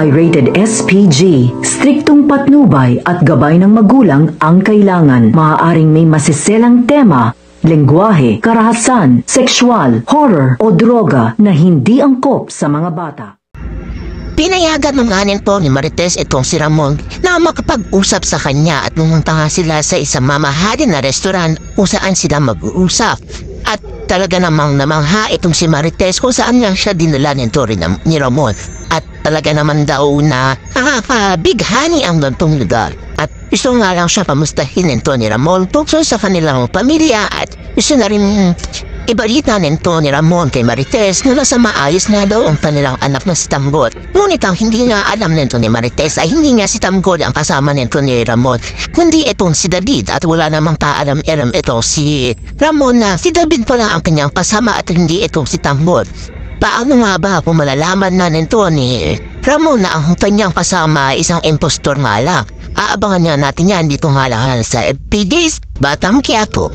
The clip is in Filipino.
ay rated SPG. Striktong patnubay at gabay ng magulang ang kailangan. Maaaring may masiselang tema, lengguwahe, karahasan, sexual, horror o droga na hindi angkop sa mga bata. Pinayagan ng nganin po ni Marites itong si Ramon na makapag-usap sa kanya at pumunta nga sila sa isang mamahalin na restaurant kung saan sila mag-uusap. At talaga namang namangha itong si Marites kung saan nga siya dinala nito rin ni Ramon. At talaga naman daw na bighani ang gantong lugar. At gusto nga lang siya pamustahin nito ni Ramon tungkol sa kanilang pamilya at gusto na rin ibalita nito ni Ramon kay Marites na nasa maayos na daw ang kanilang anak na si Tanggol. Ngunit ang hindi nga alam nito ni Marites ay hindi nga si Tanggol ang kasama nito ni Ramon, kundi itong si David at wala namang paalam-alam ito si Ramon na si David pala ang kanyang kasama at hindi itong si Tanggol. Paano nga ba kung malalaman na nito ni Ramon na ang kanyang kasama ay isang impostor nga lang? Aabangan nga natin yan dito nga lang sa FPG's Batang Quiapo.